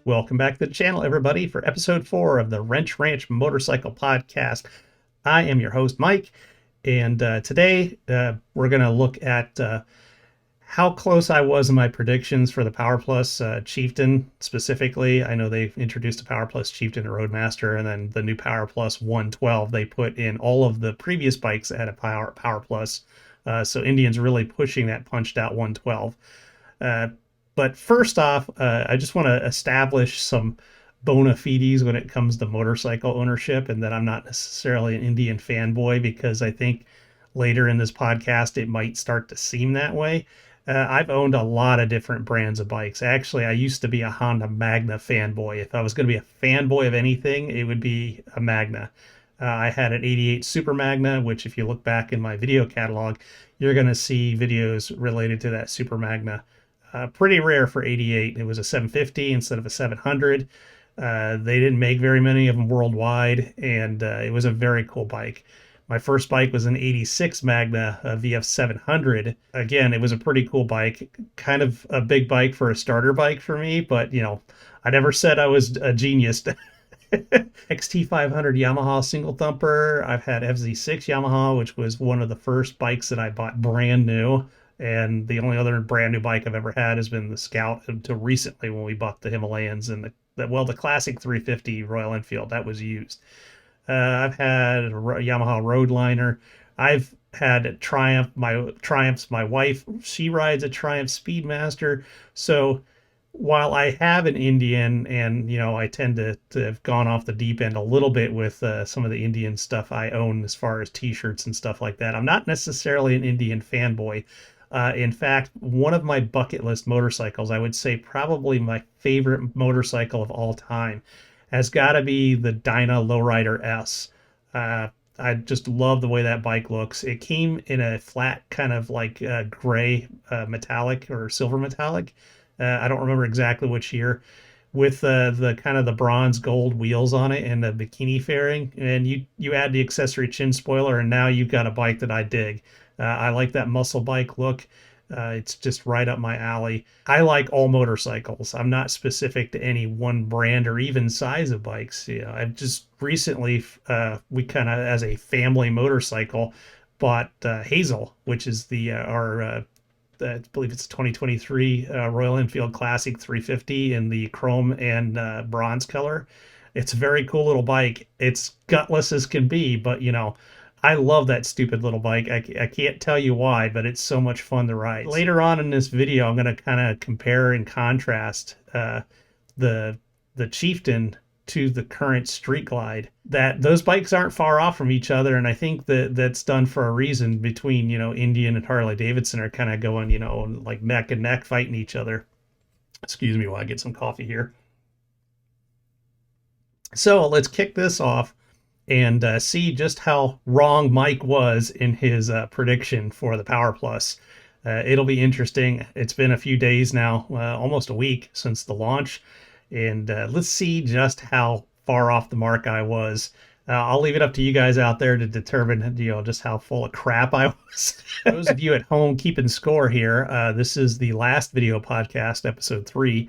Welcome back to the channel, everybody, for episode 4 of the Wrench Ranch Motorcycle Podcast. I am your host, Mike, and today we're going to look at how close I was in my predictions for the PowerPlus Chieftain specifically. I know they've introduced a PowerPlus Chieftain and Roadmaster, and then the new PowerPlus 112, they put in all of the previous bikes that had a PowerPlus. So Indian's really pushing that punched out 112. But first off, I just want to establish some bona fides when it comes to motorcycle ownership, and that I'm not necessarily an Indian fanboy, because I think later in this podcast it might start to seem that way. I've owned a lot of different brands of bikes. Actually, I used to be a Honda Magna fanboy. If I was going to be a fanboy of anything, it would be a Magna. I had an 88 Super Magna, which if you look back in my video catalog, you're going to see videos related to that Super Magna. Pretty rare for 88. It was a 750 instead of a 700. They didn't make very many of them worldwide, and it was a very cool bike. My first bike was an 86 Magna VF 700. Again, it was a pretty cool bike. Kind of a big bike for a starter bike for me, but you know, I never said I was a genius. XT500 Yamaha single thumper. I've had FZ6 Yamaha, which was one of the first bikes that I bought brand new. And the only other brand new bike I've ever had has been the Scout, until recently when we bought the Himalayans and the classic 350 Royal Enfield that was used. I've had a Yamaha Roadliner. I've had a Triumph. My wife, she rides a Triumph Speedmaster. So while I have an Indian, and you know, I tend to have gone off the deep end a little bit with some of the Indian stuff I own as far as t-shirts and stuff like that, I'm not necessarily an Indian fanboy. In fact, one of my bucket list motorcycles, I would say probably my favorite motorcycle of all time, has got to be the Dyna Lowrider S. I just love the way that bike looks. It came in a flat kind of like gray metallic or silver metallic. I don't remember exactly which year, with the kind of the bronze gold wheels on it and the bikini fairing. And you add the accessory chin spoiler, and now you've got a bike that I dig. I like that muscle bike look. It's just right up my alley. I like all motorcycles. I'm not specific to any one brand or even size of bikes. You know, I've just recently, we kind of, as a family motorcycle, bought Hazel, which is I believe it's a 2023 Royal Enfield Classic 350 in the chrome and bronze color. It's a very cool little bike. It's gutless as can be, but you know, I love that stupid little bike. I can't tell you why, but it's so much fun to ride. Later on in this video, I'm going to kind of compare and contrast the Chieftain to the current Street Glide. That those bikes aren't far off from each other, and I think that's done for a reason. Between, you know, Indian and Harley Davidson are kind of going, you know, like neck and neck fighting each other. Excuse me while I get some coffee here. So let's kick this off and see just how wrong Mike was in his prediction for the PowerPlus. It'll be interesting. It's been a few days now, almost a week since the launch, and let's see just how far off the mark I was. I'll leave it up to you guys out there to determine, you know, just how full of crap I was. Those of you at home keeping score here, this is the last video podcast, episode 3.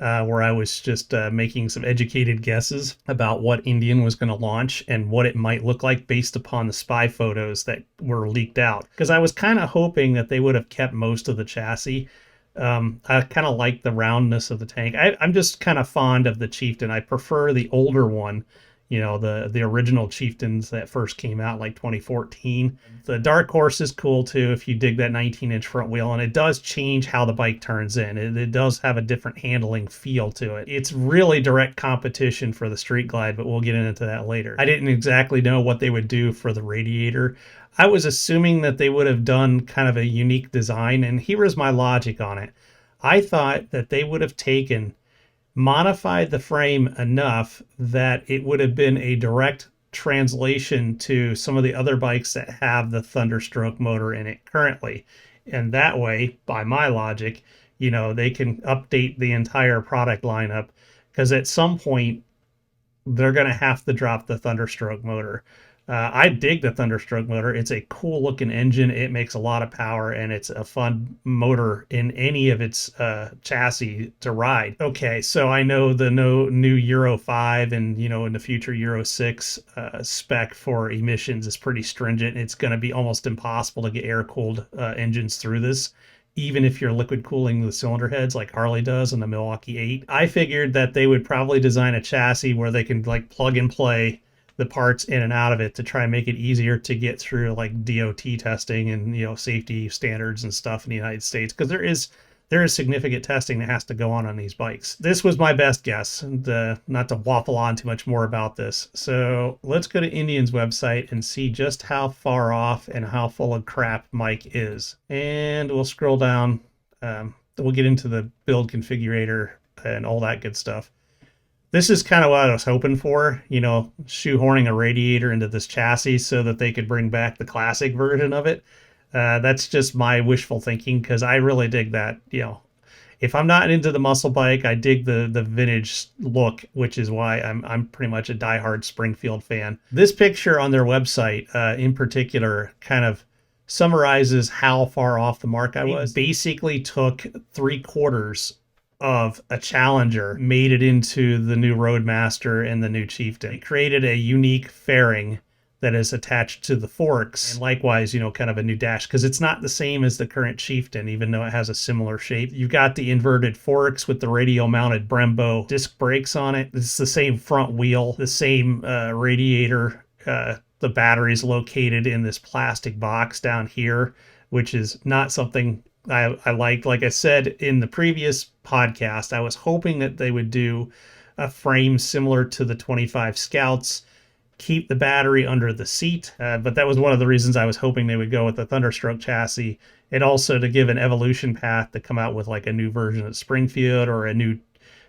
Where I was just making some educated guesses about what Indian was going to launch and what it might look like based upon the spy photos that were leaked out. Because I was kind of hoping that they would have kept most of the chassis. I kind of like the roundness of the tank. I'm just kind of fond of the Chieftain. I prefer the older one, you know, the original Chieftains that first came out like 2014. The Dark Horse is cool too if you dig that 19-inch front wheel, and it does change how the bike turns in. It does have a different handling feel to it. It's really direct competition for the Street Glide, but we'll get into that later. I didn't exactly know what they would do for the radiator. I was assuming that they would have done kind of a unique design, and here is my logic on it. I thought that they would have modified the frame enough that it would have been a direct translation to some of the other bikes that have the Thunderstroke motor in it currently. And that way, by my logic, you know, they can update the entire product lineup, because at some point they're going to have to drop the Thunderstroke motor. I dig the Thunderstroke motor. It's a cool looking engine. It makes a lot of power, and it's a fun motor in any of its chassis to ride. Okay, so I know the new Euro 5 and, in the future Euro 6 spec for emissions is pretty stringent. It's going to be almost impossible to get air-cooled engines through this, even if you're liquid cooling the cylinder heads like Harley does in the Milwaukee 8. I figured that they would probably design a chassis where they can like plug and play the parts in and out of it to try and make it easier to get through like DOT testing and safety standards and stuff in the United States, because there is significant testing that has to go on these bikes. This was my best guess, not to waffle on too much more about this. So let's go to Indian's website and see just how far off and how full of crap Mike is. And we'll scroll down. We'll get into the build configurator and all that good stuff. This is kind of what I was hoping for, shoehorning a radiator into this chassis so that they could bring back the classic version of it. That's just my wishful thinking, because I really dig that. If I'm not into the muscle bike, I dig the vintage look, which is why I'm pretty much a diehard Springfield fan. This picture on their website, in particular, kind of summarizes how far off the mark I was. They basically took 3/4 of a Challenger, made it into the new Roadmaster and the new Chieftain. They created a unique fairing that is attached to the forks, and likewise, kind of a new dash, because it's not the same as the current Chieftain, even though it has a similar shape. You've got the inverted forks with the radial mounted Brembo disc brakes on it. It's the same front wheel, the same radiator. The battery's located in this plastic box down here, which is not something I liked. Like I said in the previous podcast, I was hoping that they would do a frame similar to the 25 Scouts, keep the battery under the seat, but that was one of the reasons I was hoping they would go with the Thunderstroke chassis, and also to give an evolution path to come out with like a new version of Springfield or a new,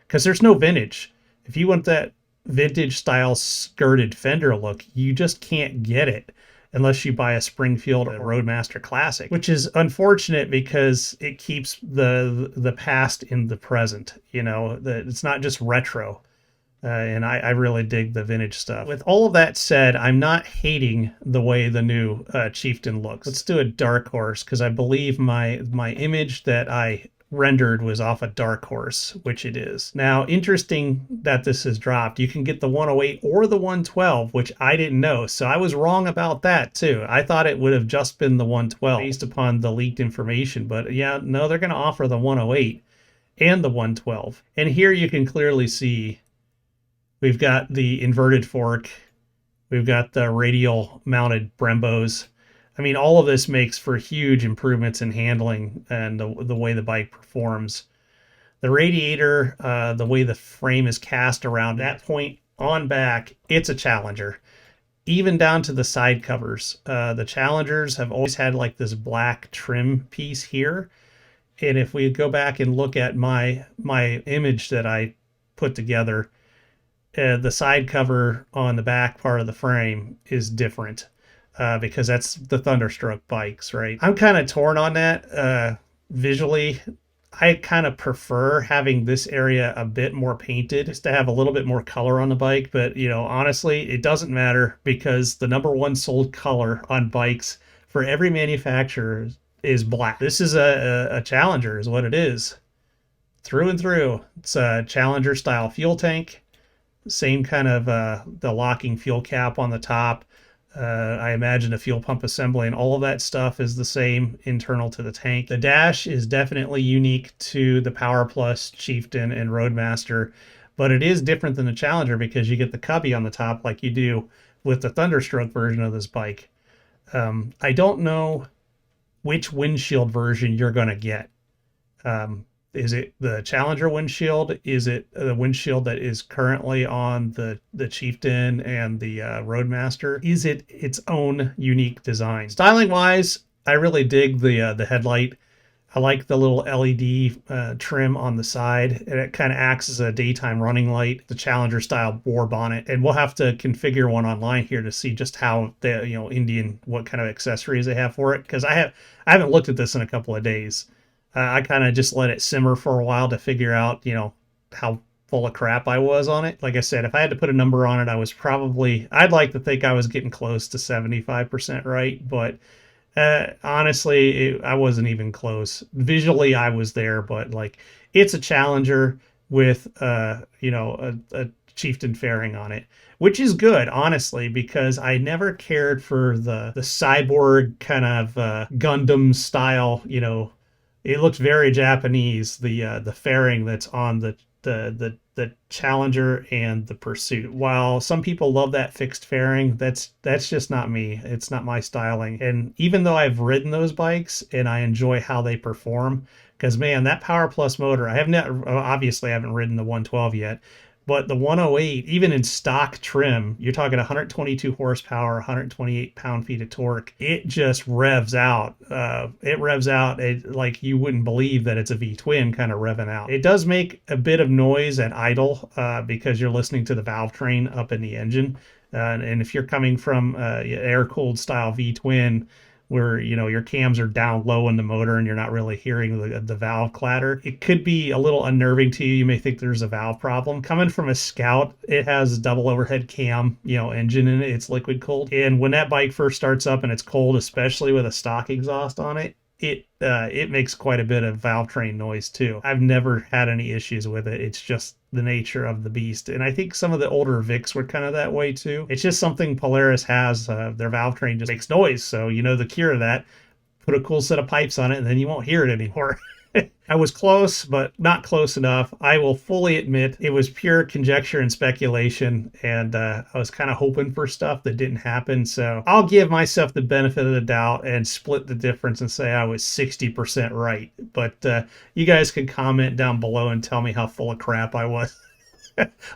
because there's no vintage. If you want that vintage style skirted fender look, you just can't get it unless you buy a Springfield or Roadmaster Classic, which is unfortunate because it keeps the past in the present. It's not just retro. And I really dig the vintage stuff. With all of that said, I'm not hating the way the new Chieftain looks. Let's do a Dark Horse, because I believe my image that I rendered was off a Dark Horse, which it is. Now, interesting that this is dropped. You can get the 108 or the 112, which I didn't know, so I was wrong about that too. I thought it would have just been the 112 based upon the leaked information, but yeah, no, they're going to offer the 108 and the 112. And here you can clearly see we've got the inverted fork, we've got the radial mounted Brembos. I mean, all of this makes for huge improvements in handling and the way the bike performs. The radiator, the way the frame is cast around that point on back, it's a Challenger. Even down to the side covers. The Challengers have always had like this black trim piece here. And if we go back and look at my image that I put together, the side cover on the back part of the frame is different. Because that's the Thunderstroke bikes, right? I'm kind of torn on that. Visually, I kind of prefer having this area a bit more painted, just to have a little bit more color on the bike. But, honestly, it doesn't matter, because the #1 sold color on bikes for every manufacturer is black. This is a Challenger is what it is. Through and through. It's a Challenger style fuel tank. Same kind of the locking fuel cap on the top. I imagine the fuel pump assembly and all of that stuff is the same internal to the tank. The dash is definitely unique to the PowerPlus, Chieftain, and Roadmaster, but it is different than the Challenger because you get the cubby on the top like you do with the Thunderstroke version of this bike. I don't know which windshield version you're going to get. Is it the Challenger windshield? Is it the windshield that is currently on the Chieftain and the Roadmaster? Is it its own unique design? Styling wise, I really dig the headlight. I like the little LED trim on the side, and it kind of acts as a daytime running light, the Challenger style bore bonnet. And we'll have to configure one online here to see just how the Indian, what kind of accessories they have for it, because I haven't looked at this in a couple of days. I kind of just let it simmer for a while to figure out, how full of crap I was on it. Like I said, if I had to put a number on it, I'd like to think I was getting close to 75% right, but honestly, I wasn't even close. Visually, I was there, but like it's a Challenger with a Chieftain fairing on it, which is good, honestly, because I never cared for the cyborg kind of Gundam style. It looks very Japanese. The fairing that's on the Challenger and the Pursuit. While some people love that fixed fairing, that's just not me. It's not my styling. And even though I've ridden those bikes and I enjoy how they perform, because man, that PowerPlus motor, I have not obviously I haven't ridden the 112 yet, but the 108, even in stock trim, you're talking 122 horsepower, 128 pound-feet of torque. It just revs out. Like you wouldn't believe that it's a V-twin kind of revving out. It does make a bit of noise at idle because you're listening to the valve train up in the engine. And if you're coming from air-cooled style V-twin, where your cams are down low in the motor and you're not really hearing the valve clatter, it could be a little unnerving to you. You may think there's a valve problem. Coming from a Scout, it has a double overhead cam engine in it. It's liquid cooled, and when that bike first starts up and it's cold, especially with a stock exhaust on it, it makes quite a bit of valve train noise too. I've never had any issues with it. It's just the nature of the beast. And I think some of the older Vicks were kind of that way too. It's just something Polaris has. Their valve train just makes noise. So the cure to that, put a cool set of pipes on it and then you won't hear it anymore. I was close, but not close enough. I will fully admit it was pure conjecture and speculation, and I was kind of hoping for stuff that didn't happen. So I'll give myself the benefit of the doubt and split the difference and say I was 60% right. But you guys can comment down below and tell me how full of crap I was.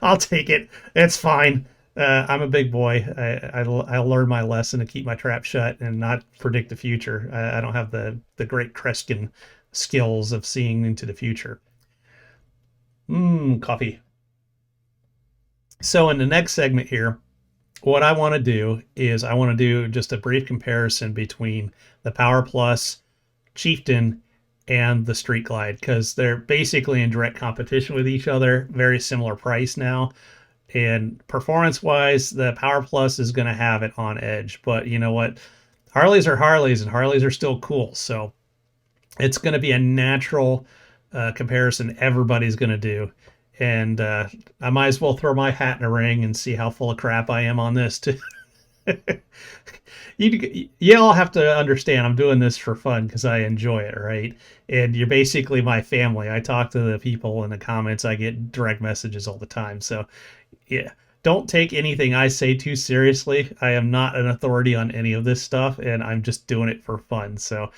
I'll take it. It's fine. I'm a big boy. I'll learn my lesson to keep my trap shut and not predict the future. I don't have the great Kreskin skills of seeing into the future. Coffee. So in the next segment here, what I want to do is I want to do just a brief comparison between the PowerPlus Chieftain and the Street Glide, because they're basically in direct competition with each other, very similar price now. And performance-wise, the PowerPlus is going to have it on edge. But you know what? Harleys are Harleys, and Harleys are still cool. So it's going to be a natural comparison everybody's going to do. And I might as well throw my hat in a ring and see how full of crap I am on this too. You all have to understand I'm doing this for fun because I enjoy it, right? And you're basically my family. I talk to the people in the comments. I get direct messages all the time. So yeah, don't take anything I say too seriously. I am not an authority on any of this stuff, and I'm just doing it for fun. So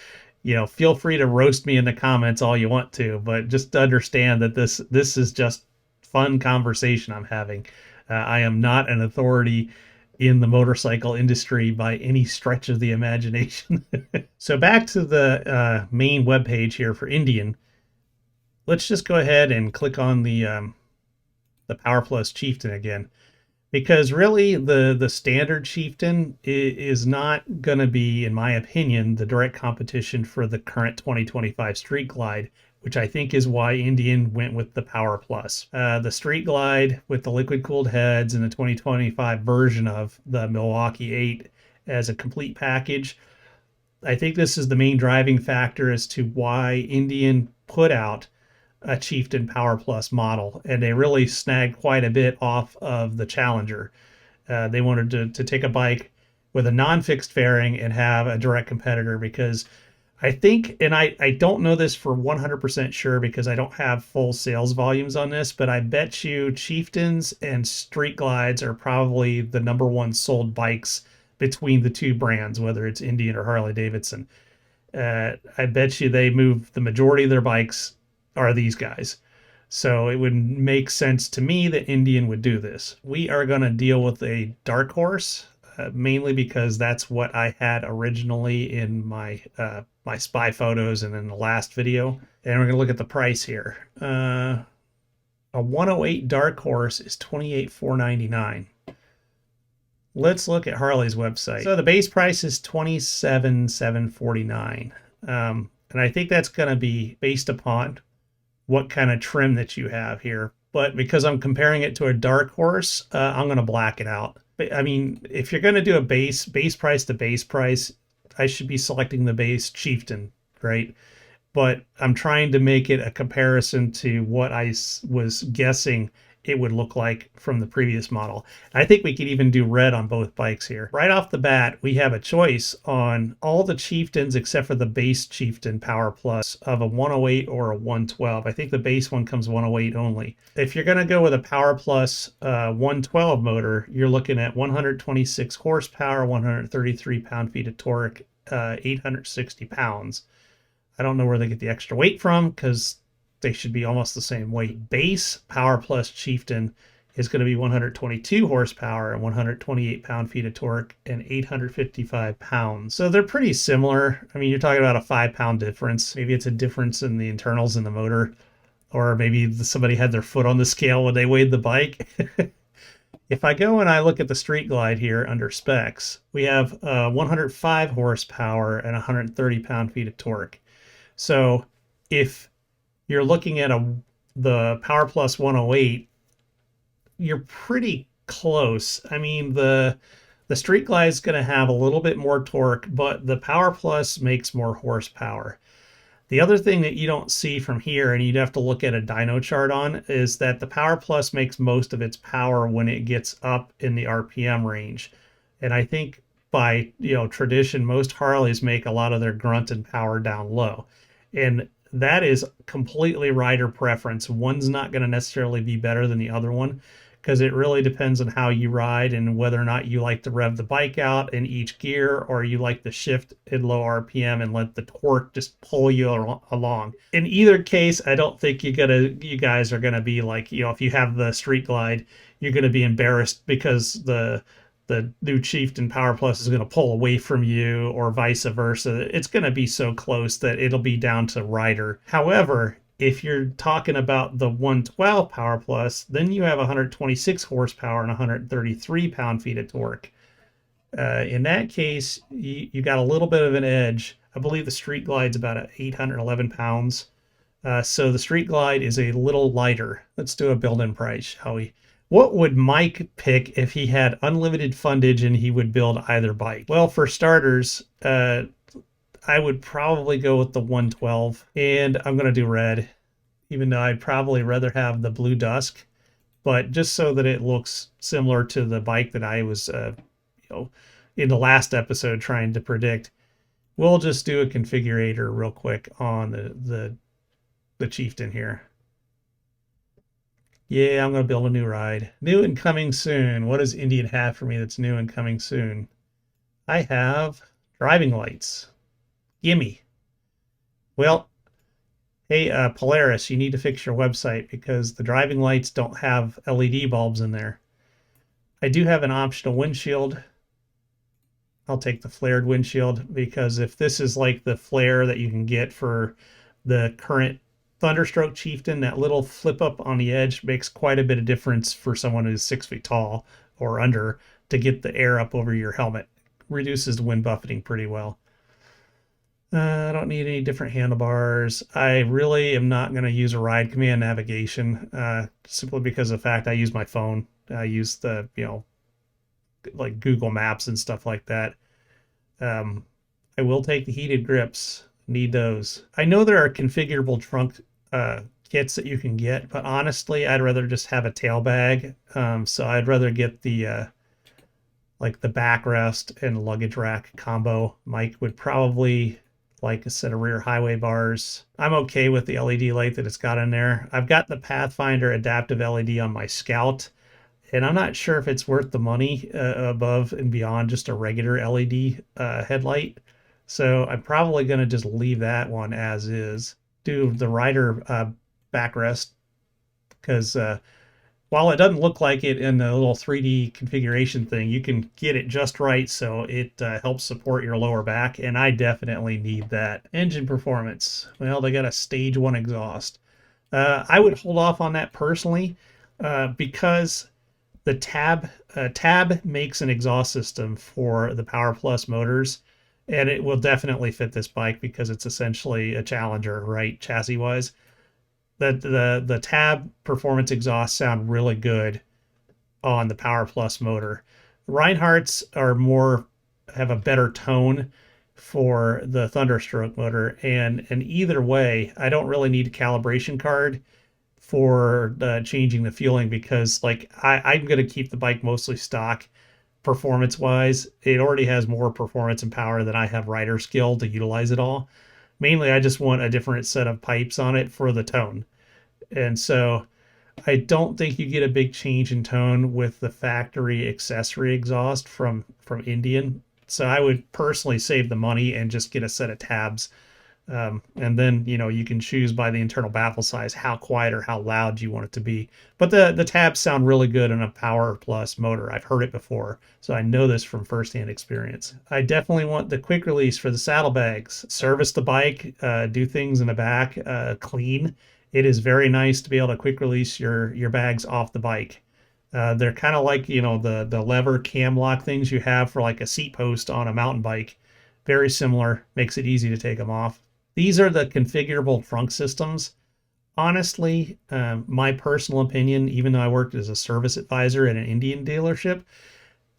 feel free to roast me in the comments all you want to, but just understand that this is just fun conversation I'm having. I am not an authority in the motorcycle industry by any stretch of the imagination. So back to the main webpage here for Indian. Let's just go ahead and click on the PowerPlus Chieftain again. Because really, the standard Chieftain is not going to be, in my opinion, the direct competition for the current 2025 Street Glide, which I think is why Indian went with the PowerPlus. The Street Glide with the liquid-cooled heads and the 2025 version of the Milwaukee 8 as a complete package, I think this is the main driving factor as to why Indian put out a Chieftain PowerPlus model, and they really snagged quite a bit off of the Challenger. They wanted to take a bike with a non-fixed fairing and have a direct competitor, because I think, and I don't know this for 100% sure because I don't have full sales volumes on this, but I bet you Chieftains and Street Glides are probably the #1 sold bikes between the two brands, whether it's Indian or Harley Davidson. I bet you they move the majority of their bikes are these guys. So it would make sense to me that Indian would do this. We are going to deal with a dark horse, mainly because that's what I had originally in my my spy photos and in the last video. And we're going to look at the price here. A 108 dark horse is $28,499. Let's look at Harley's website. So the base price is $27,749. And I think that's going to be based upon what kind of trim that you have here. but because I'm comparing it to a dark horse, I'm going to black it out. I mean, if you're going to do a base price to base price, I should be selecting the base Chieftain, right? But I'm trying to make it a comparison to what I was guessing it would look like from the previous model. I think we could even do red on both bikes here. Right off the bat, we have a choice on all the Chieftains except for the base Chieftain PowerPlus of a 108 or a 112. I think the base one comes 108 only. If you're going to go with a PowerPlus 112 motor, you're looking at 126 horsepower, 133 pound-feet of torque, 860 pounds. I don't know where they get the extra weight from because they should be almost the same weight. Base PowerPlus Chieftain is going to be 122 horsepower and 128 pound-feet of torque and 855 pounds. So they're pretty similar. I mean, you're talking about a 5-pound difference. Maybe it's a difference in the internals in the motor, or maybe somebody had their foot on the scale when they weighed the bike. If I go and I look at the Street Glide here under specs, we have 105 horsepower and 130 pound-feet of torque. So if you're looking at the PowerPlus 108, you're pretty close. I mean, the Street Glide is going to have a little bit more torque, but the PowerPlus makes more horsepower. The other thing that you don't see from here, and you'd have to look at a dyno chart on, is that the PowerPlus makes most of its power when it gets up in the RPM range. And I think by tradition, most Harleys make a lot of their grunt and power down low. And that is completely rider preference. One's not going to necessarily be better than the other one because it really depends on how you ride and whether or not you like to rev the bike out in each gear or you like to shift in low RPM and let the torque just pull you along. In either case, I don't think you guys are going to be like, if you have the Street Glide, you're going to be embarrassed because the new Chieftain PowerPlus is going to pull away from you or vice versa. It's going to be so close that it'll be down to rider. However, if you're talking about the 112 PowerPlus, then you have 126 horsepower and 133 pound-feet of torque. In that case, you got a little bit of an edge. I believe the Street Glide's about 811 pounds. So the Street Glide is a little lighter. Let's do a build-in price, shall we? What would Mike pick if he had unlimited fundage and he would build either bike? Well, for starters, I would probably go with the 112, and I'm going to do red, even though I'd probably rather have the Blue Dusk, but just so that it looks similar to the bike that I was, in the last episode trying to predict. We'll just do a configurator real quick on the Chieftain here. Yeah, I'm going to build a new ride. New and coming soon. What does Indian have for me that's new and coming soon? I have driving lights. Gimme. Well, hey, Polaris, you need to fix your website because the driving lights don't have LED bulbs in there. I do have an optional windshield. I'll take the flared windshield because if this is like the flare that you can get for the current Thunderstroke Chieftain, that little flip up on the edge makes quite a bit of difference for someone who's 6 feet tall or under to get the air up over your helmet. Reduces the wind buffeting pretty well. I don't need any different handlebars. I really am not going to use a ride command navigation simply because of the fact I use my phone. I use the, like Google Maps and stuff like that. I will take the heated grips. Need those. I know there are configurable trunk kits that you can get, but honestly, I'd rather just have a tail bag. So I'd rather get the like the backrest and luggage rack combo. Mike would probably like a set of rear highway bars. I'm okay with the LED light that it's got in there. I've got the Pathfinder adaptive LED on my Scout, and I'm not sure if it's worth the money above and beyond just a regular LED headlight. So I'm probably going to just leave that one as is. Do the rider backrest because while it doesn't look like it in the little 3D configuration thing, you can get it just right so it helps support your lower back, and I definitely need that. Engine performance. Well, they got a stage 1 exhaust. I would hold off on that personally because the Tab makes an exhaust system for the PowerPlus motors. And it will definitely fit this bike because it's essentially a Challenger, right, chassis-wise. that the tab performance exhausts sound really good on the PowerPlus motor. Reinhardt's are more have a better tone for the Thunderstroke motor, and either way, I don't really need a calibration card for changing the fueling because like I'm going to keep the bike mostly stock performance wise. It already has more performance and power than I have rider skill to utilize it all. Mainly, I just want a different set of pipes on it for the tone. And so I don't think you get a big change in tone with the factory accessory exhaust from Indian. So I would personally save the money and just get a set of tabs. And then, you can choose by the internal baffle size how quiet or how loud you want it to be. But the tabs sound really good in a PowerPlus motor. I've heard it before, so I know this from firsthand experience. I definitely want the quick release for the saddlebags. Service the bike, do things in the back, clean. It is very nice to be able to quick release your bags off the bike. They're kind of like, the lever cam lock things you have for like a seat post on a mountain bike. Very similar, makes it easy to take them off. These are the configurable trunk systems. Honestly, my personal opinion, even though I worked as a service advisor at an Indian dealership,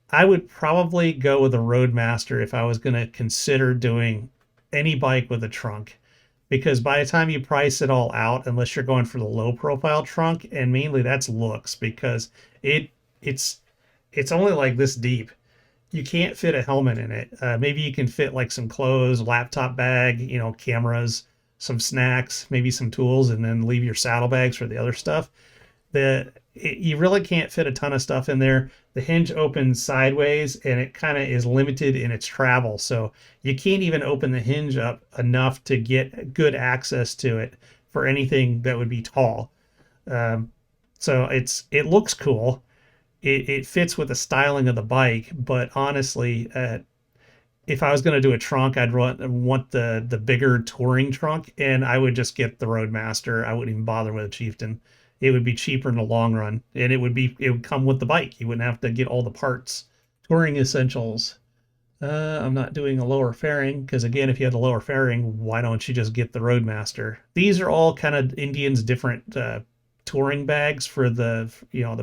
I would probably go with a Roadmaster if I was going to consider doing any bike with a trunk. Because by the time you price it all out, unless you're going for the low profile trunk, and mainly that's looks, because it's only like this deep. You can't fit a helmet in it. Maybe you can fit like some clothes, laptop bag, cameras, some snacks, maybe some tools, and then leave your saddlebags for the other stuff. You really can't fit a ton of stuff in there. The hinge opens sideways and it kind of is limited in its travel. So you can't even open the hinge up enough to get good access to it for anything that would be tall. So it looks cool. It fits with the styling of the bike, but honestly, if I was going to do a trunk, I'd want the bigger touring trunk, and I would just get the Roadmaster. I wouldn't even bother with a Chieftain. It would be cheaper in the long run, and it would come with the bike. You wouldn't have to get all the parts. Touring essentials. I'm not doing a lower fairing because again, if you had a lower fairing, why don't you just get the Roadmaster? These are all kind of Indian's different touring bags for the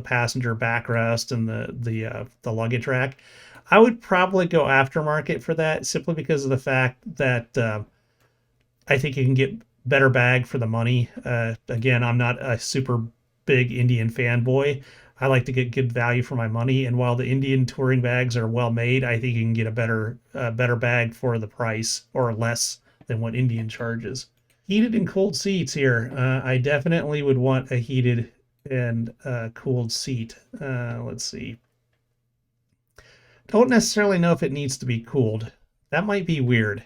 passenger backrest and the luggage rack. I would probably go aftermarket for that simply because of the fact that I think you can get better bag for the money. Again, I'm not a super big Indian fanboy. I like to get good value for my money, and while the Indian touring bags are well made, I think you can get a better bag for the price or less than what Indian charges. Heated and cooled seats here. I definitely would want a heated and cooled seat. Let's see. Don't necessarily know if it needs to be cooled. That might be weird.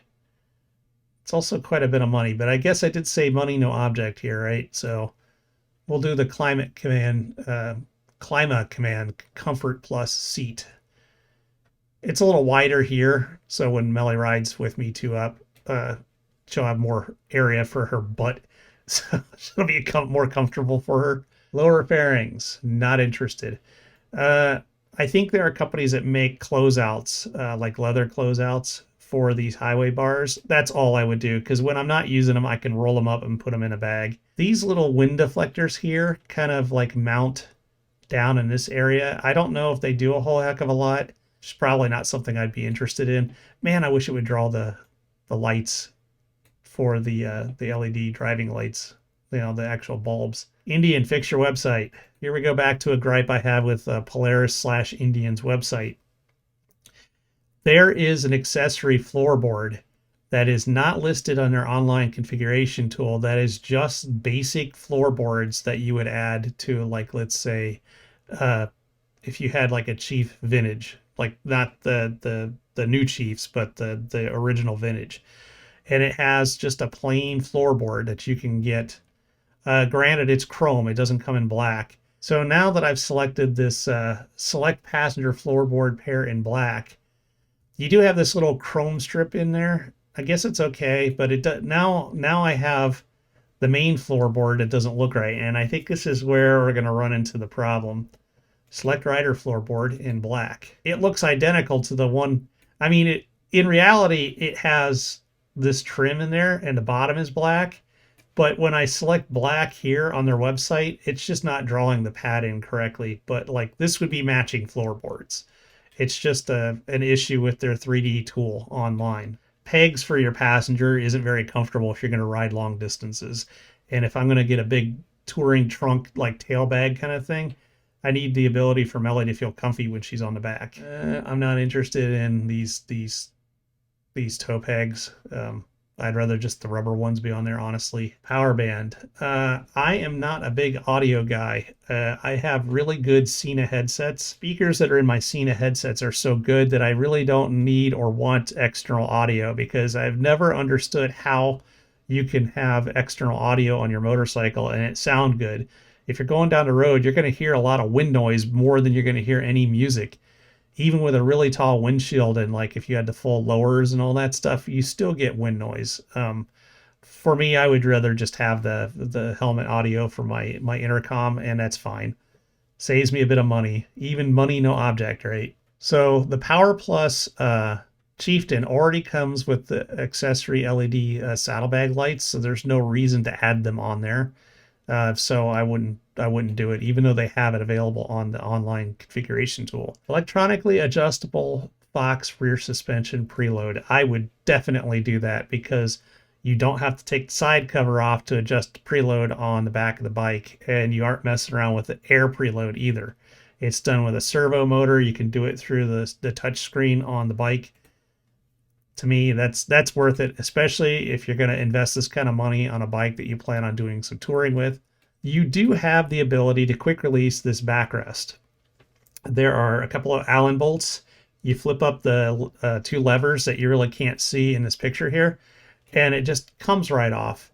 It's also quite a bit of money, but I guess I did say money, no object here, right? So we'll do the Climate Command Comfort Plus seat. It's a little wider here, so when Melly rides with me two up, she'll have more area for her butt, so she'll be more comfortable for her. Lower fairings, not interested. I think there are companies that make closeouts, like leather closeouts for these highway bars. That's all I would do, because when I'm not using them, I can roll them up and put them in a bag. These little wind deflectors here kind of like mount down in this area. I don't know if they do a whole heck of a lot. It's probably not something I'd be interested in. Man, I wish it would draw the lights for the LED driving lights, the actual bulbs. Indian, fix your website. Here we go back to a gripe I have with Polaris/Indian's website. There is an accessory floorboard that is not listed on their online configuration tool. That is just basic floorboards that you would add to, like, let's say, if you had like a Chief Vintage, like not the new Chiefs, but the original Vintage. And it has just a plain floorboard that you can get. Granted, it's chrome. It doesn't come in black. So now that I've selected this select passenger floorboard pair in black, you do have this little chrome strip in there. I guess it's okay, but now I have the main floorboard that doesn't look right, and I think this is where we're going to run into the problem. Select rider floorboard in black. It looks identical to the one. I mean, in reality, it has this trim in there, and the bottom is black. But when I select black here on their website, it's just not drawing the padding correctly. But like this would be matching floorboards. It's just an issue with their 3D tool online. Pegs for your passenger isn't very comfortable if you're going to ride long distances. And if I'm going to get a big touring trunk like tail bag kind of thing, I need the ability for Melly to feel comfy when she's on the back. I'm not interested in these toe pegs. I'd rather just the rubber ones be on there, honestly. Power band. I am not a big audio guy. I have really good Cena headsets. Speakers that are in my Cena headsets are so good that I really don't need or want external audio because I've never understood how you can have external audio on your motorcycle and it sound good. If you're going down the road, you're going to hear a lot of wind noise more than you're going to hear any music. Even with a really tall windshield and like if you had the full lowers and all that stuff, you still get wind noise. For me, I would rather just have the helmet audio for my intercom, and that's fine. Saves me a bit of money. Even money, no object, right? So the PowerPlus Chieftain already comes with the accessory LED saddlebag lights, so there's no reason to add them on there. So I wouldn't do it, even though they have it available on the online configuration tool. Electronically adjustable Fox rear suspension preload. I would definitely do that because you don't have to take the side cover off to adjust the preload on the back of the bike, and you aren't messing around with the air preload either. It's done with a servo motor. You can do it through the touch screen on the bike. To me, that's worth it, especially if you're going to invest this kind of money on a bike that you plan on doing some touring with. You do have the ability to quick release this backrest. There are a couple of Allen bolts. You flip up the two levers that you really can't see in this picture here, and it just comes right off.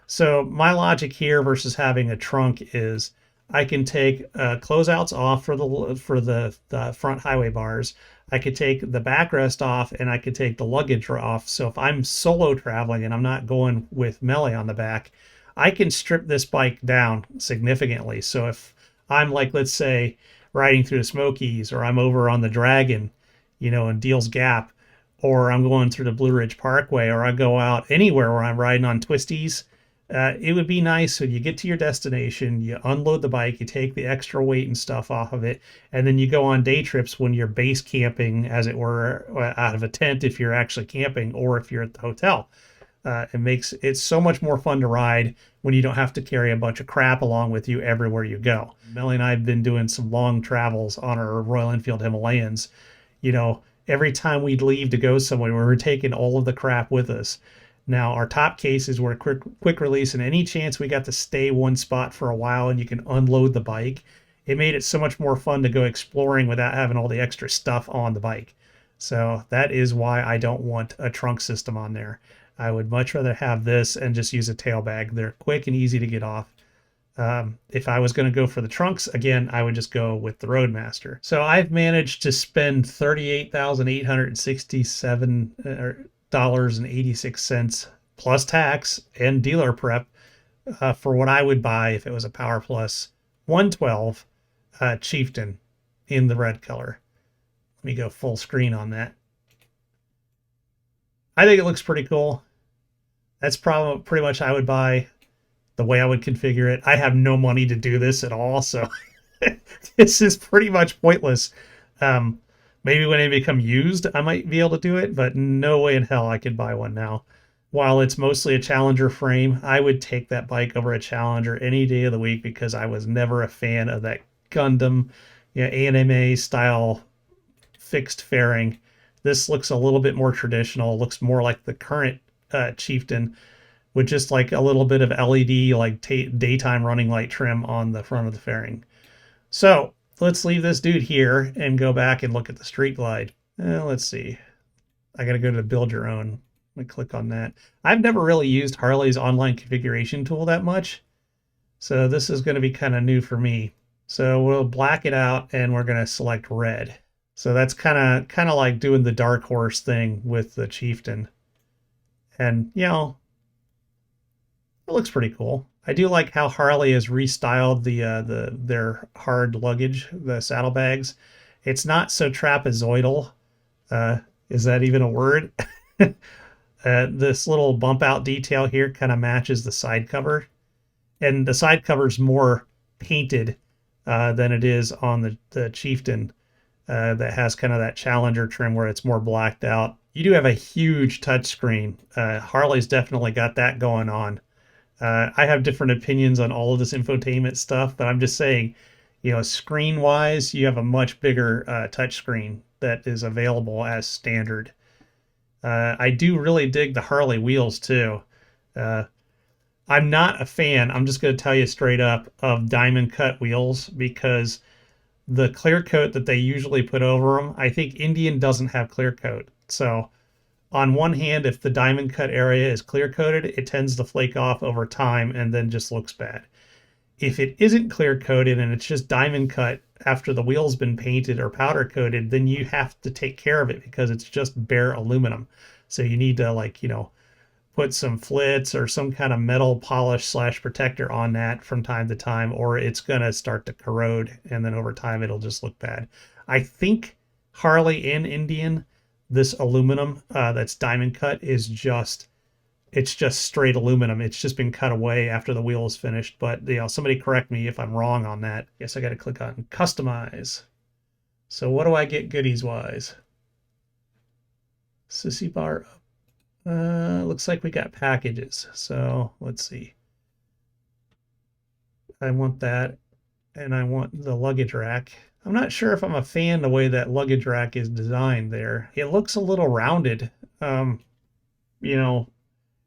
So my logic here versus having a trunk is I can take closeouts off for the front highway bars. I could take the backrest off and I could take the luggage off. So if I'm solo traveling and I'm not going with Melly on the back, I can strip this bike down significantly. So if I'm like, let's say, riding through the Smokies, or I'm over on the Dragon, in Deals Gap, or I'm going through the Blue Ridge Parkway, or I go out anywhere where I'm riding on twisties, it would be nice when you get to your destination, you unload the bike, you take the extra weight and stuff off of it, and then you go on day trips when you're base camping, as it were, out of a tent if you're actually camping, or if you're at the hotel. It makes it so much more fun to ride when you don't have to carry a bunch of crap along with you everywhere you go. Melly and I have been doing some long travels on our Royal Enfield Himalayans. Every time we'd leave to go somewhere, we were taking all of the crap with us. Now, our top cases were quick release, and any chance we got to stay one spot for a while and you can unload the bike, it made it so much more fun to go exploring without having all the extra stuff on the bike. So that is why I don't want a trunk system on there. I would much rather have this and just use a tail bag. They're quick and easy to get off. If I was going to go for the trunks, again, I would just go with the Roadmaster. So I've managed to spend $38,867.86 plus tax and dealer prep for what I would buy if it was a PowerPlus 112 Chieftain in the red color. Let me go full screen on that. I think it looks pretty cool. That's probably pretty much I would buy the way I would configure it. I have no money to do this at all, so this is pretty much pointless. Maybe when they become used, I might be able to do it, but no way in hell I could buy one now. While it's mostly a Challenger frame, I would take that bike over a Challenger any day of the week because I was never a fan of that Gundam, anime style fixed fairing. This looks a little bit more traditional, looks more like the current Chieftain, with just like a little bit of LED, like daytime running light trim on the front of the fairing. So let's leave this dude here and go back and look at the Street Glide. Let's see. I got to go to the build your own. Let me click on that. I've never really used Harley's online configuration tool that much, so this is going to be kind of new for me. So we'll black it out and we're going to select red. So that's kind of like doing the dark horse thing with the Chieftain. And, it looks pretty cool. I do like how Harley has restyled their hard luggage, the saddlebags. It's not so trapezoidal. Is that even a word? This little bump out detail here kind of matches the side cover, and the side cover is more painted than it is on the Chieftain that has kind of that Challenger trim where it's more blacked out. You do have a huge touchscreen. Harley's definitely got that going on. I have different opinions on all of this infotainment stuff, but I'm just saying, screen wise, you have a much bigger touchscreen that is available as standard. I do really dig the Harley wheels too. Uh, I'm not a fan, I'm just going to tell you straight up, of diamond cut wheels because the clear coat that they usually put over them, I think Indian doesn't have clear coat. So on one hand, if the diamond cut area is clear coated, it tends to flake off over time and then just looks bad. If it isn't clear coated and it's just diamond cut after the wheel's been painted or powder coated, then you have to take care of it because it's just bare aluminum. So you need to put some flits or some kind of metal polish slash protector on that from time to time, or it's gonna start to corrode and then over time it'll just look bad. I think Harley and Indian, this aluminum that's diamond cut is just it's just straight aluminum. It's just been cut away after the wheel is finished. But somebody correct me if I'm wrong on that. Guess I got to click on customize. So what do I get goodies wise? Sissy bar up. Looks like we got packages. So let's see. I want that, and I want the luggage rack. I'm not sure if I'm a fan the way that luggage rack is designed there. It looks a little rounded. You know,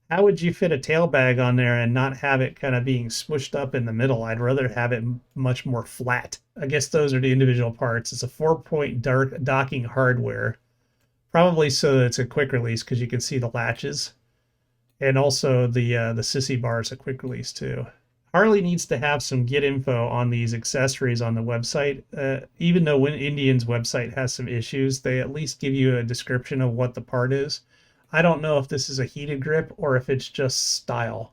how would you fit a tail bag on there and not have it kind of being smushed up in the middle? I'd rather have it much more flat. I guess those are the individual parts. It's a 4-point docking hardware, probably so that it's a quick release because you can see the latches, and also the sissy bar is a quick release too. Harley needs to have some get info on these accessories on the website. Even though when Indian's website has some issues, they at least give you a description of what the part is. I don't know if this is a heated grip or if it's just style.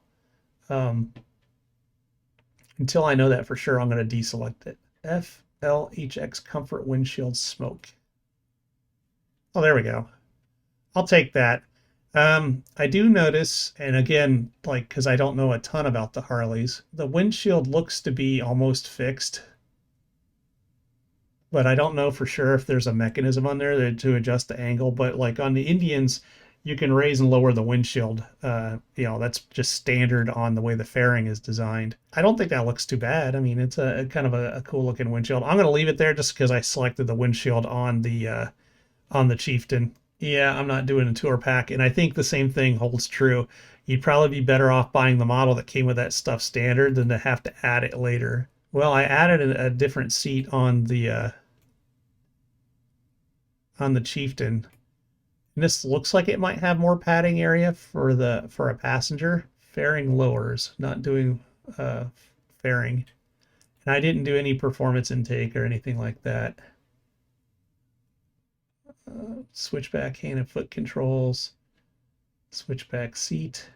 Until I know that for sure, I'm going to deselect it. FLHX Comfort Windshield Smoke. Oh, there we go. I'll take that. I do notice, and again, because I don't know a ton about the Harleys, the windshield looks to be almost fixed. But I don't know for sure if there's a mechanism on there to adjust the angle. But like on the Indians, you can raise and lower the windshield. That's just standard on the way the fairing is designed. I don't think that looks too bad. I mean, it's a kind of a cool looking windshield. I'm going to leave it there just because I selected the windshield on the Chieftain. Yeah, I'm not doing a tour pack, and I think the same thing holds true. You'd probably be better off buying the model that came with that stuff standard than to have to add it later. Well, I added a different seat on the Chieftain. And this looks like it might have more padding area for a passenger. Fairing lowers, not doing fairing. And I didn't do any performance intake or anything like that. Switchback hand and foot controls. Switchback seat.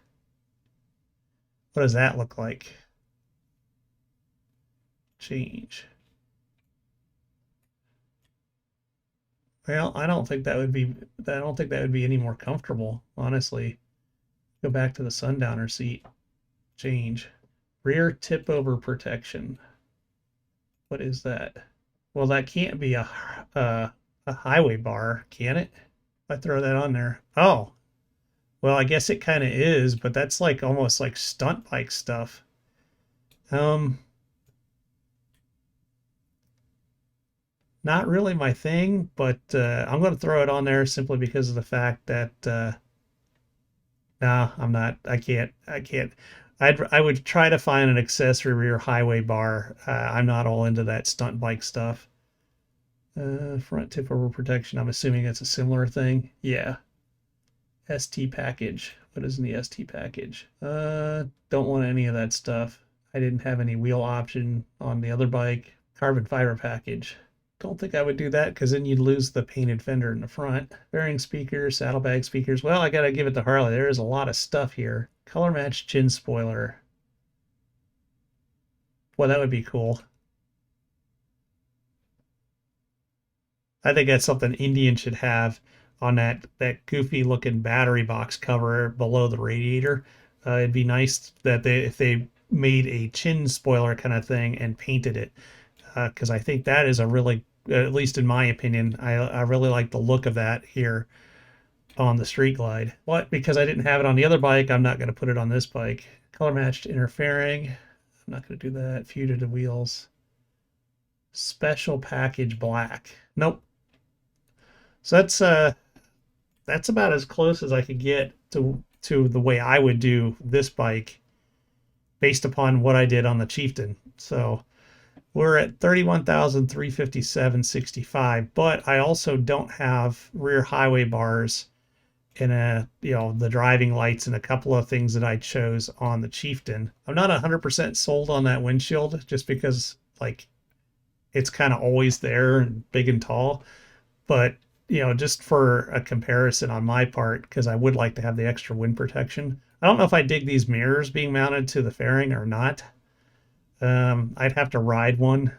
What does that look like? Change. Well, I don't think that would be any more comfortable, honestly. Go back to the sundowner seat. Change. Rear tip over protection. What is that? Well, that can't be a highway bar, can it? If I throw that on there. Oh. Well, I guess it kind of is, but that's almost like stunt bike stuff. Not really my thing, but I'm going to throw it on there simply because of the fact that no, I'm not. I can't. I would try to find an accessory rear highway bar. I'm not all into that stunt bike stuff. Front tip over protection. I'm assuming it's a similar thing. Yeah. ST package. What is in the ST package? Don't want any of that stuff. I didn't have any wheel option on the other bike. Carbon fiber package. Don't think I would do that because then you'd lose the painted fender in the front. Bearing speakers, saddlebag speakers. Well, I gotta give it to Harley. There is a lot of stuff here. Color match chin spoiler. Well, that would be cool. I think that's something Indian should have. on that goofy looking battery box cover below the radiator. It'd be nice that if they made a chin spoiler kind of thing and painted it, because I think that is a really, at least in my opinion, I really like the look of that here on the Street Glide. But because I didn't have it on the other bike, I'm not going to put it on this bike. Color matched interfering. I'm not going to do that. Fugitive wheels. Special package black. Nope. So that's about as close as I could get to the way I would do this bike based upon what I did on the Chieftain. So we're at 31,357.65, but I also don't have rear highway bars and the driving lights and a couple of things that I chose on the Chieftain. I'm not 100% sold on that windshield just because like it's kind of always there and big and tall, but just for a comparison on my part, because I would like to have the extra wind protection. I don't know if I dig these mirrors being mounted to the fairing or not. I'd have to ride one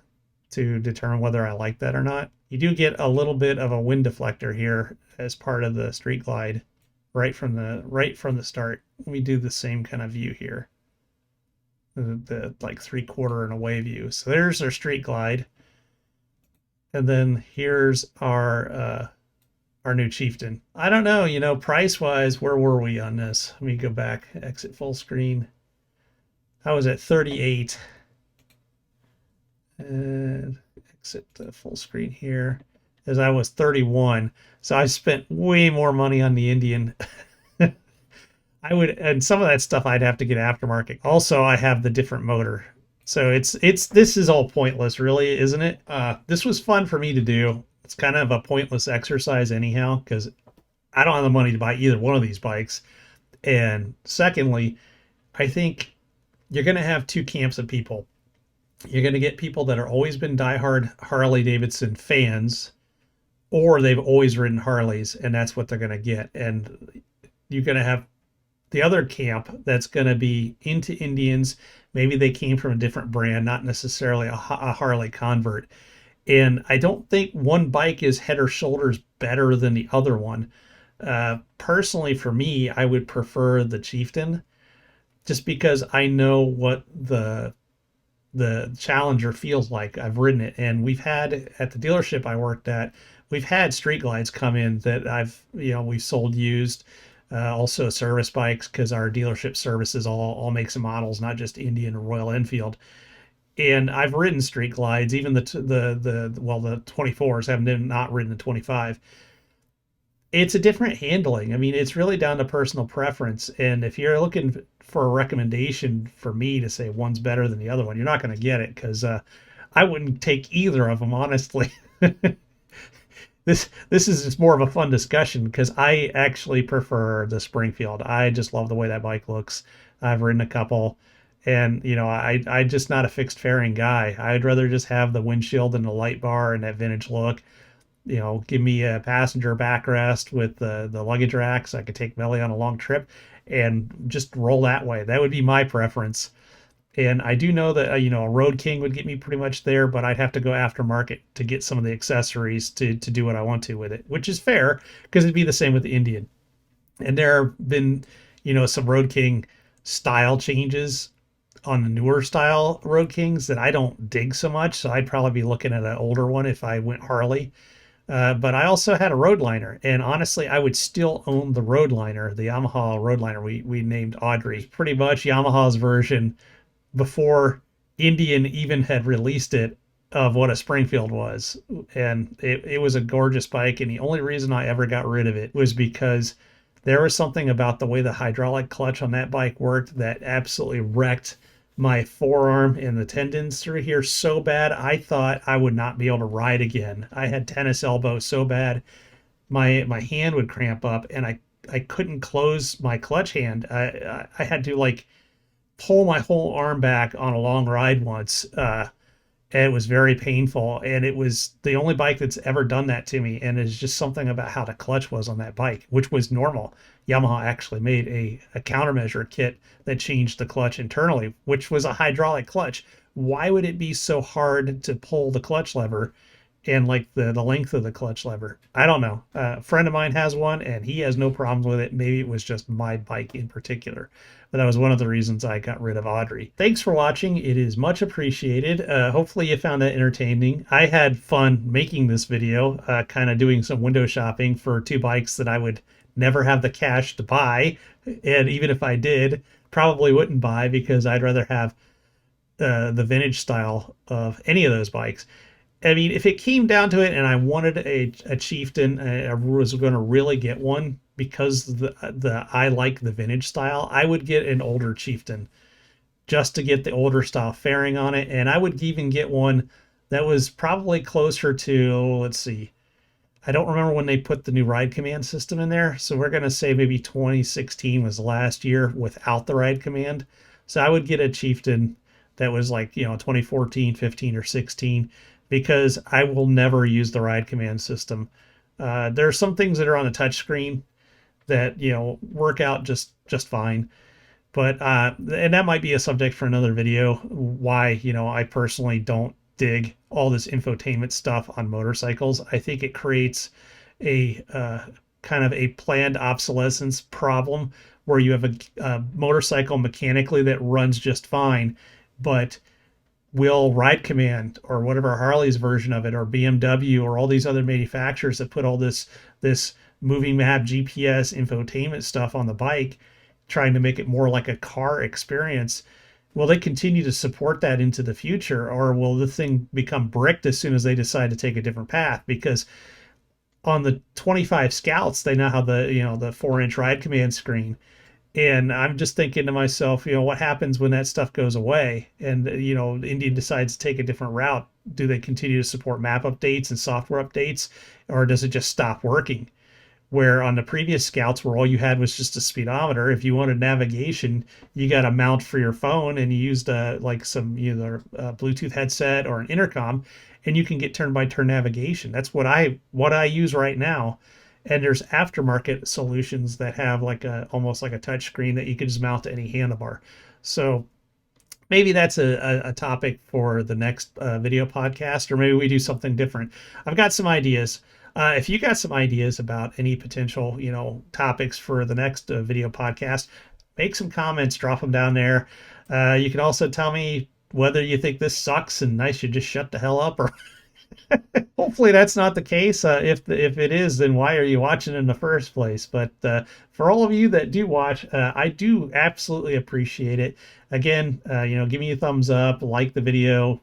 to determine whether I like that or not. You do get a little bit of a wind deflector here as part of the Street Glide right from the start. Let me do the same kind of view here. The like 3/4 and away view. So there's our Street Glide. And then here's our new Chieftain. I don't know, price wise, where were we on this? Let me go back, exit full screen. I was at 38. And exit the full screen here, as I was 31. So I spent way more money on the Indian. And some of that stuff I'd have to get aftermarket. Also, I have the different motor. So this is all pointless, really, isn't it? This was fun for me to do. It's kind of a pointless exercise anyhow, because I don't have the money to buy either one of these bikes. And secondly, I think you're going to have two camps of people. You're going to get people that are always been diehard Harley Davidson fans, or they've always ridden Harleys, and that's what they're going to get. And you're going to have the other camp that's going to be into Indians. Maybe they came from a different brand, not necessarily a Harley convert. And I don't think one bike is head or shoulders better than the other one. Personally, for me, I would prefer the Chieftain, just because I know what the Challenger feels like. I've ridden it, and we've had at the dealership I worked at, we've had Street Glides come in that we've sold used. Also service bikes, because our dealership services all makes and models, not just Indian or Royal Enfield. And I've ridden Street Glides, even the 24s. Haven't not ridden the 25. It's a different handling. I mean, it's really down to personal preference. And if you're looking for a recommendation for me to say one's better than the other one, you're not going to get it, because I wouldn't take either of them, honestly. This is just more of a fun discussion, because I actually prefer the Springfield. I just love the way that bike looks. I've ridden a couple, and I'm just not a fixed fairing guy. I'd rather just have the windshield and the light bar and that vintage look. Give me a passenger backrest with the luggage rack so I could take Melly on a long trip and just roll that way. That would be my preference. And I do know that, a Road King would get me pretty much there, but I'd have to go aftermarket to get some of the accessories to do what I want to with it, which is fair, because it'd be the same with the Indian. And there have been, some Road King style changes on the newer style Road Kings that I don't dig so much. So I'd probably be looking at an older one if I went Harley. But I also had a Roadliner, and honestly, I would still own the Roadliner, the Yamaha Roadliner we named Audrey. Pretty much Yamaha's version before Indian even had released it of what a Springfield was. And it was a gorgeous bike, and the only reason I ever got rid of it was because there was something about the way the hydraulic clutch on that bike worked that absolutely wrecked my forearm and the tendons through here so bad I thought I would not be able to ride again. I had tennis elbow so bad my hand would cramp up, and I couldn't close my clutch hand. I had to pull my whole arm back on a long ride once. And it was very painful, and it was the only bike that's ever done that to me. And it's just something about how the clutch was on that bike, which was normal. Yamaha actually made a countermeasure kit that changed the clutch internally, which was a hydraulic clutch. Why would it be so hard to pull the clutch lever and like the length of the clutch lever. I don't know. A friend of mine has one and he has no problems with it. Maybe it was just my bike in particular, but that was one of the reasons I got rid of Audrey. Thanks for watching. It is much appreciated. Hopefully you found that entertaining. I had fun making this video, kind of doing some window shopping for two bikes that I would never have the cash to buy. And even if I did, probably wouldn't buy because I'd rather have the vintage style of any of those bikes. I mean, if it came down to it and I wanted a Chieftain, I was going to really get one because I like the vintage style, I would get an older Chieftain just to get the older style fairing on it. And I would even get one that was probably closer to, let's see, I don't remember when they put the new ride command system in there. So we're going to say maybe 2016 was the last year without the ride command. So I would get a Chieftain that was like, 2014, 15, or 16, because I will never use the ride command system. There are some things that are on the touch screen that, work out just fine. But, and that might be a subject for another video, why, I personally don't dig all this infotainment stuff on motorcycles. I think it creates a kind of a planned obsolescence problem where you have a motorcycle mechanically that runs just fine, but will ride command or whatever Harley's version of it, or BMW, or all these other manufacturers that put all this moving map, GPS, infotainment stuff on the bike, trying to make it more like a car experience. Will they continue to support that into the future, or will the thing become bricked as soon as they decide to take a different path? Because on the 25 Scouts, they now have the the 4-inch ride command screen. And I'm just thinking to myself, what happens when that stuff goes away and, Indian decides to take a different route? Do they continue to support map updates and software updates, or does it just stop working? Where on the previous Scouts, where all you had was just a speedometer, if you wanted navigation, you got a mount for your phone and you used like some either a Bluetooth headset or an intercom, and you can get turn-by-turn navigation. That's what I use right now. And there's aftermarket solutions that have like almost like a touch screen that you can just mount to any handlebar. So maybe that's a topic for the next video podcast, or maybe we do something different. I've got some ideas. If you got some ideas about any potential, topics for the next video podcast, make some comments, drop them down there. You can also tell me whether you think this sucks and I should just shut the hell up, or hopefully that's not the case. If it is, then why are you watching in the first place? But for all of you that do watch, I do absolutely appreciate it. Again, give me a thumbs up, like the video,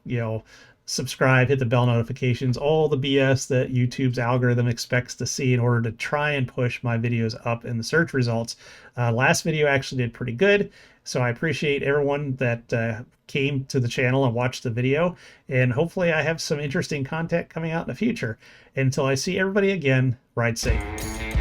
subscribe, hit the bell notifications, all the BS that YouTube's algorithm expects to see in order to try and push my videos up in the search results. Last video actually did pretty good, so I appreciate everyone that came to the channel and watched the video, and hopefully I have some interesting content coming out in the future. Until I see everybody again, ride safe.